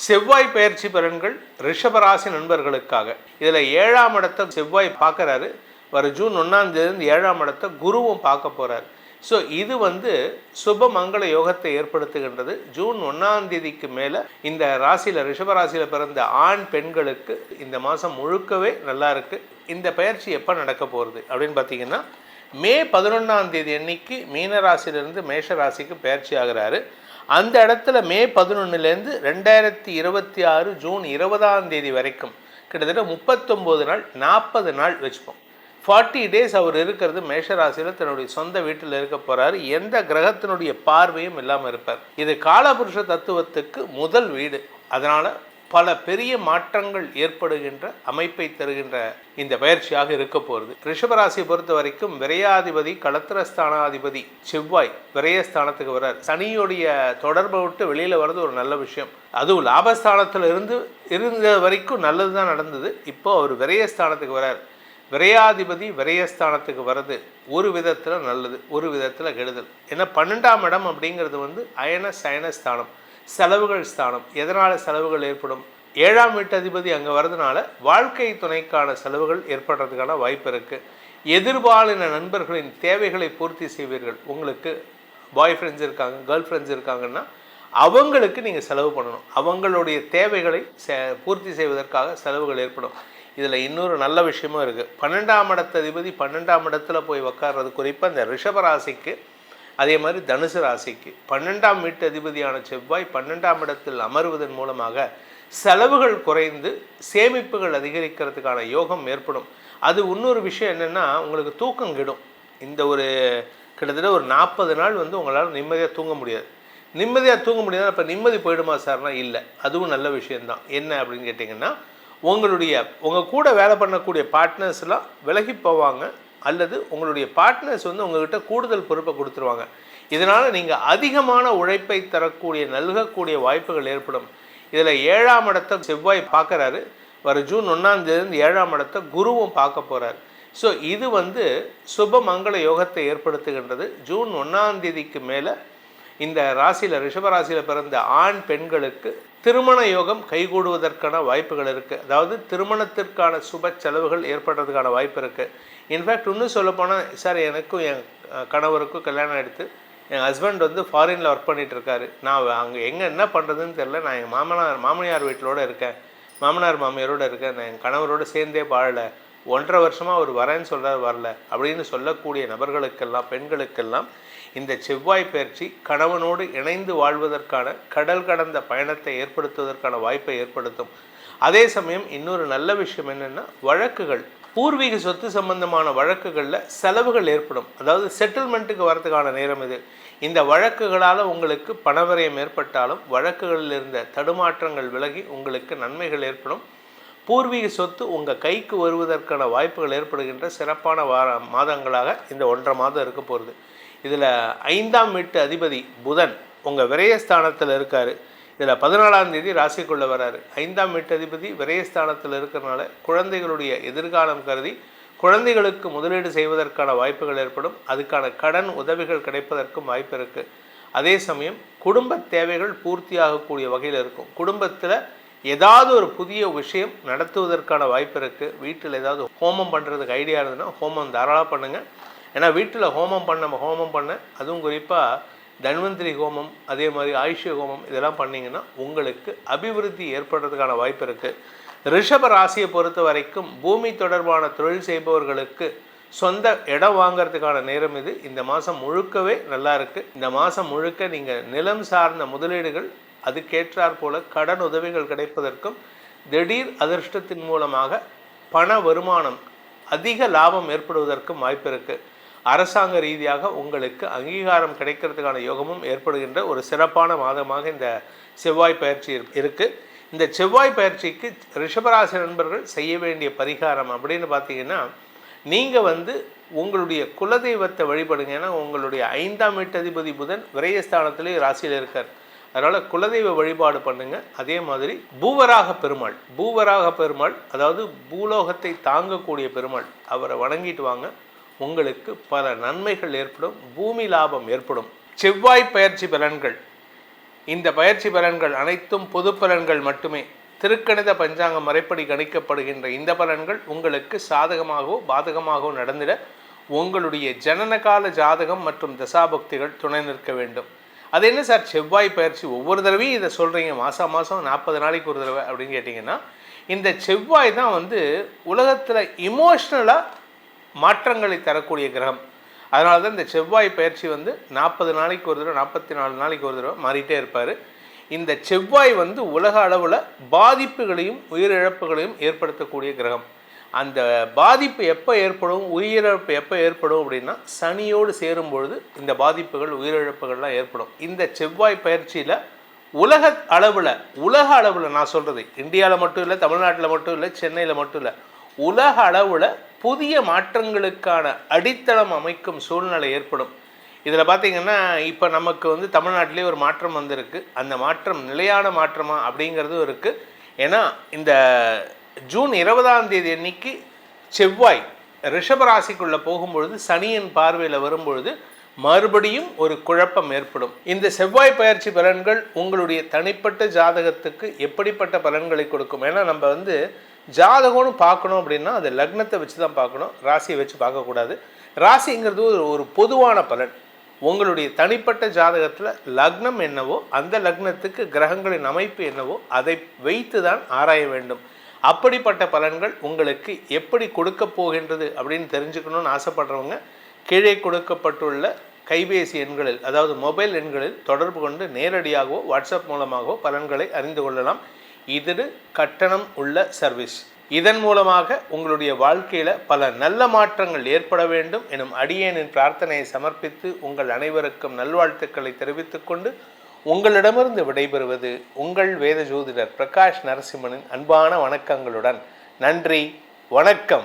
செவ்வாய் பயிற்சி பலன்கள் ரிஷபராசி நண்பர்களுக்காக. இதில் 7ஆம் இடத்தை செவ்வாய் பார்க்குறாரு. வர ஜூன் 1ஆம் தேதி 7ஆம் இடத்தை குருவும் பார்க்க போகிறார். ஸோ இது சுப மங்கள யோகத்தை ஏற்படுத்துகின்றது. ஜூன் 1ஆம் தேதிக்கு மேலே இந்த ராசியில் ரிஷபராசியில் பிறந்த ஆண் பெண்களுக்கு இந்த மாதம் முழுக்கவே நல்லா இருக்குது. இந்த பயிற்சி எப்போ நடக்க போகிறது அப்படின்னு பார்த்தீங்கன்னா, மே 11ஆம் தேதி அன்னைக்கு மீன ராசியிலிருந்து மேஷ ராசிக்கு பயிற்சி ஆகிறாரு. அந்த இடத்துல மே 11லேருந்து 2026 ஜூன் 20ஆம் தேதி வரைக்கும் கிட்டத்தட்ட 39 நாள் 40 நாள் வச்சுப்போம். 40 டேஸ் அவர் இருக்கிறது மேஷராசியில் தன்னுடைய சொந்த வீட்டில் இருக்க போகிறாரு. எந்த கிரகத்தினுடைய பார்வையும் இல்லாமல் இருப்பார். இது காலபுருஷ தத்துவத்துக்கு முதல் வீடு. அதனால் பல பெரிய மாற்றங்கள் ஏற்படுகின்ற அமைப்பை தருகின்ற இந்த பயிற்சியாக இருக்க போகிறது. ரிஷபராசியை பொறுத்த வரைக்கும் விரையாதிபதி களத்திரஸ்தானாதிபதி செவ்வாய் விரயஸ்தானத்துக்கு வர்றார். சனியுடைய தொடர்பை விட்டு வெளியில் வர்றது ஒரு நல்ல விஷயம். அதுவும் லாபஸ்தானத்தில் இருந்த வரைக்கும் நல்லது தான் நடந்தது. இப்போ அவர் விரயஸ்தானத்துக்கு வர்றார். விரையாதிபதி விரயஸ்தானத்துக்கு வர்றது ஒரு விதத்தில் நல்லது, ஒரு விதத்தில் கெடுதல். ஏன்னா 12ஆம் இடம் அப்படிங்கிறது அயன சயன ஸ்தானம், செலவுகள் ஸ்தானம். எதனால் செலவுகள் ஏற்படும்? 7ஆம் வீட்டு அதிபதி அங்கே வர்றதுனால வாழ்க்கை துணைக்கான செலவுகள் ஏற்படுறதுக்கான வாய்ப்பு இருக்குது. எதிர்பாலின நண்பர்களின் தேவைகளை பூர்த்தி செய்வீர்கள். உங்களுக்கு பாய் ஃப்ரெண்ட்ஸ் இருக்காங்க, கேர்ள் ஃப்ரெண்ட்ஸ் இருக்காங்கன்னா அவங்களுக்கு நீங்கள் செலவு பண்ணணும். அவங்களுடைய தேவைகளை பூர்த்தி செய்வதற்காக செலவுகள் ஏற்படும். இதில் இன்னொரு நல்ல விஷயமும் இருக்குது. 12ஆம் இடத்து அதிபதி 12ஆம் இடத்துல போய் உட்கார்றது குறிப்பாக இந்த ரிஷபராசிக்கு, அதே மாதிரி தனுசு ராசிக்கு 12ஆம் வீட்டு அதிபதியான செவ்வாய் 12ஆம் இடத்தில் அமர்வதன் மூலமாக செலவுகள் குறைந்து சேமிப்புகள் அதிகரிக்கிறதுக்கான யோகம் ஏற்படும். அது இன்னொரு விஷயம் என்னென்னா, உங்களுக்கு தூக்கம் கெடும். இந்த கிட்டத்தட்ட ஒரு 40 நாள் உங்களால் நிம்மதியாக தூங்க முடியாது. நிம்மதியாக தூங்க முடியாது. அப்போ நிம்மதி போயிடுமா சார்னா இல்லை. அதுவும் நல்ல விஷயந்தான். என்ன அப்படின்னு கேட்டிங்கன்னா, உங்கள் கூட வேலை பண்ணக்கூடிய பார்ட்னர்ஸ்லாம் விலகி போவாங்க, அல்லது உங்களுடைய பார்ட்னர்ஸ் உங்கள்கிட்ட கூடுதல் பொறுப்பை கொடுத்துருவாங்க. இதனால் நீங்கள் அதிகமான உழைப்பை தரக்கூடிய நல்கக்கூடிய வாய்ப்புகள் ஏற்படும். இதில் 7ஆம் இடத்தை செவ்வாய் பார்க்குறாரு. வர ஜூன் 1ஆம் தேதி 7ஆம் இடத்தை குருவும் பார்க்க போகிறார். ஸோ இது சுப மங்கள யோகத்தை ஏற்படுத்துகின்றது. ஜூன் 1ஆம் தேதிக்கு மேலே இந்த ராசியில் ரிஷபராசியில் பிறந்த ஆண் பெண்களுக்கு திருமண யோகம் கைகூடுவதற்கான வாய்ப்புகள் இருக்குது. அதாவது திருமணத்திற்கான சுப செலவுகள் ஏற்படுறதுக்கான வாய்ப்பு இருக்குது. இன்ஃபேக்ட் இன்னும் சொல்லப்போனால், சார் எனக்கும் என் கணவருக்கும் கல்யாணம் எடுத்து என் ஹஸ்பண்ட் ஃபாரினில் ஒர்க் பண்ணிகிட்டு இருக்காரு. நான் அங்கே என்ன பண்ணுறதுன்னு தெரில. நான் எங்கள் மாமனார் வீட்டிலோடு இருக்கேன், மாமனார் மாமியாரோடு இருக்கேன். நான் என் கணவரோடு சேர்ந்தே வாழலை. 1.5 வருஷமாக அவர் வரேன்னு சொல்கிறார், வரல அப்படின்னு சொல்லக்கூடிய நபர்களுக்கெல்லாம், பெண்களுக்கெல்லாம் இந்த செவ்வாய் பயிற்சி கணவனோடு இணைந்து வாழ்வதற்கான கடல் கடந்த பயணத்தை ஏற்படுத்துவதற்கான வாய்ப்பை ஏற்படுத்தும். அதே சமயம் இன்னொரு நல்ல விஷயம் என்னென்னா, வழக்குகள், பூர்வீக சொத்து சம்பந்தமான வழக்குகளில் செலவுகள் ஏற்படும். அதாவது செட்டில்மெண்ட்டுக்கு வரதுக்கான நேரம் இது. இந்த வழக்குகளால் உங்களுக்கு பணவரையம் ஏற்பட்டாலும் வழக்குகளில் இருந்த தடுமாற்றங்கள் விலகி உங்களுக்கு நன்மைகள் ஏற்படும். பூர்வீக சொத்து உங்கள் கைக்கு வருவதற்கான வாய்ப்புகள் ஏற்படுகின்ற சிறப்பான மாதங்களாக இந்த 1.5 மாதம் இருக்க போகிறது. இதில் 5ஆம் வீட்டு அதிபதி புதன் உங்கள் விரயஸ்தானத்தில் இருக்கார். இதில் 14ஆம் தேதி ராசிக்குள்ளே வராரு. 5ஆம் வீட்டு அதிபதி விரயஸ்தானத்தில் இருக்கிறனால குழந்தைகளுடைய எதிர்காலம் கருதி குழந்தைகளுக்கு முதலீடு செய்வதற்கான வாய்ப்புகள் ஏற்படும். அதுக்கான கடன் உதவிகள் கிடைப்பதற்கும் வாய்ப்பு இருக்குது. அதே சமயம் குடும்ப தேவைகள் பூர்த்தியாகக்கூடிய வகையில் இருக்கும். குடும்பத்தில் ஏதாவது ஒரு புதிய விஷயம் நடத்துவதற்கான வாய்ப்பு இருக்குது. வீட்டில் ஏதாவது ஹோமம் பண்ணுறதுக்கு ஐடியா இருந்ததுன்னா ஹோமம் தாராளமாக பண்ணுங்கள். ஏன்னா வீட்டில் ஹோமம் பண்ண அதுவும் குறிப்பாக தன்வந்திரி ஹோமம், அதே மாதிரி ஆயுஷ்ய ஹோமம் இதெல்லாம் பண்ணிங்கன்னா உங்களுக்கு அபிவிருத்தி ஏற்படுறதுக்கான வாய்ப்பு இருக்குது. ரிஷப ராசியை பொறுத்த வரைக்கும் பூமி தொடர்பான தொழில் செய்பவர்களுக்கு சொந்த இடம் வாங்கிறதுக்கான நேரம் இது. இந்த மாதம் முழுக்கவே நல்லா இருக்குது. இந்த மாதம் முழுக்க நீங்கள் நிலம் சார்ந்த முதலீடுகள், அதுக்கேற்றாற் போல கடன் உதவிகள் கிடைப்பதற்கும், திடீர் அதிர்ஷ்டத்தின் மூலமாக பண வருமானம், அதிக லாபம் ஏற்படுவதற்கும் வாய்ப்பு இருக்குது. அரசாங்க ரீதியாக உங்களுக்கு அங்கீகாரம் கிடைக்கிறதுக்கான யோகமும் ஏற்படுகின்ற ஒரு சிறப்பான மாதமாக இந்த செவ்வாய் பயிற்சி இருக்குது. இந்த செவ்வாய் பயிற்சிக்கு ரிஷபராசி நண்பர்கள் செய்ய வேண்டிய பரிகாரம் அப்படின்னு பார்த்தீங்கன்னா, நீங்கள் உங்களுடைய குலதெய்வத்தை வழிபடுங்க. ஏன்னா உங்களுடைய 5ஆம் வீட்டு அதிபதி புதன் விரயஸ்தானத்திலே ராசியில் இருக்கார். அதனால் குலதெய்வ வழிபாடு பண்ணுங்கள். அதே மாதிரி பூவராக பெருமாள், அதாவது பூலோகத்தை தாங்கக்கூடிய பெருமாள், அவரை வணங்கிட்டு வாங்க. உங்களுக்கு பல நன்மைகள் ஏற்படும், பூமி லாபம் ஏற்படும். செவ்வாய் பயிற்சி பலன்கள் இந்த பயிற்சி பலன்கள் அனைத்தும் பொது பலன்கள் மட்டுமே. திருக்கணித பஞ்சாங்க முறைப்படி கணிக்கப்படுகின்ற இந்த பலன்கள் உங்களுக்கு சாதகமாகவோ பாதகமாகவோ நடந்திட உங்களுடைய ஜனனகால ஜாதகம் மற்றும் தசாபக்திகள் துணை நிற்க வேண்டும். அது என்ன சார் செவ்வாய் பயிற்சி ஒவ்வொரு தடவையும் இதை சொல்கிறீங்க, மாதம் 40 நாளைக்கு ஒரு தடவை அப்படின்னு கேட்டிங்கன்னா, இந்த செவ்வாய் தான் உலகத்தில் இமோஷ்னலாக மாற்றங்களை தரக்கூடிய கிரகம். அதனால தான் இந்த செவ்வாய் பயிற்சி 40 நாளைக்கு ஒரு தடவை 44 நாளைக்கு ஒரு தடவை மாறிட்டே இருப்பார். இந்த செவ்வாய் உலக அளவில் பாதிப்புகளையும் உயிரிழப்புகளையும் ஏற்படுத்தக்கூடிய கிரகம். அந்த பாதிப்பு எப்போ ஏற்படும், உயிரிழப்பு எப்போ ஏற்படும் அப்படின்னா சனியோடு சேரும் பொழுது இந்த பாதிப்புகள் உயிரிழப்புகள்லாம் ஏற்படும். இந்த செவ்வாய் பயிற்சியில் உலக அளவில் நான் சொல்கிறது இந்தியாவில் மட்டும் இல்லை, தமிழ்நாட்டில் மட்டும் இல்லை, சென்னையில் மட்டும் இல்லை, உலக அளவில் புதிய மாற்றங்களுக்கான அடித்தளம் அமைக்கும் சூழ்நிலை ஏற்படும். இதில் பார்த்திங்கன்னா இப்போ நமக்கு தமிழ்நாட்டிலே ஒரு மாற்றம் வந்திருக்கு. அந்த மாற்றம் நிலையான மாற்றமா அப்படிங்கிறதும் இருக்குது. ஏன்னா இந்த ஜூன் 20ஆம் தேதி அன்னைக்கு செவ்வாய் ரிஷபராசிக்குள்ளே போகும்பொழுது சனியின் பார்வையில் வரும்பொழுது மறுபடியும் ஒரு குழப்பம் ஏற்படும். இந்த செவ்வாய் பயிற்சி பலன்கள் உங்களுடைய தனிப்பட்ட ஜாதகத்துக்கு எப்படிப்பட்ட பலன்களை கொடுக்கும்? ஏன்னா நம்ம ஜாதகம்னு பார்க்கணும் அப்படின்னா அது லக்னத்தை வச்சு தான் பார்க்கணும், ராசியை வச்சு பார்க்கக்கூடாது. ராசிங்கிறது ஒரு பொதுவான பலன். உங்களுடைய தனிப்பட்ட ஜாதகத்தில் லக்னம் என்னவோ அந்த லக்னத்துக்கு கிரகங்களின் அமைப்பு என்னவோ அதை வைத்து தான் ஆராய வேண்டும். அப்படிப்பட்ட பலன்கள் உங்களுக்கு எப்படி கொடுக்க போகின்றது அப்படின்னு தெரிஞ்சுக்கணும்னு ஆசைப்படுறவங்க கீழே கொடுக்கப்பட்டுள்ள கைபேசி எண்களில், அதாவது மொபைல் எண்களில் தொடர்பு கொண்டு நேரடியாகவோ வாட்ஸ்அப் மூலமாகவோ பலன்களை அறிந்து கொள்ளலாம். இது கட்டணம் உள்ள சர்வீஸ். இதன் மூலமாக உங்களுடைய வாழ்க்கையில் பல நல்ல மாற்றங்கள் ஏற்பட வேண்டும் எனும் அடியேனின் பிரார்த்தனையை சமர்ப்பித்து உங்கள் அனைவருக்கும் நல்வாழ்த்துக்களை தெரிவித்துக்கொண்டு உங்களிடமிருந்து விடைபெறுவது உங்கள் வேத ஜோதிடர் பிரகாஷ் நரசிம்மனின் அன்பான வணக்கங்களுடன். நன்றி, வணக்கம்.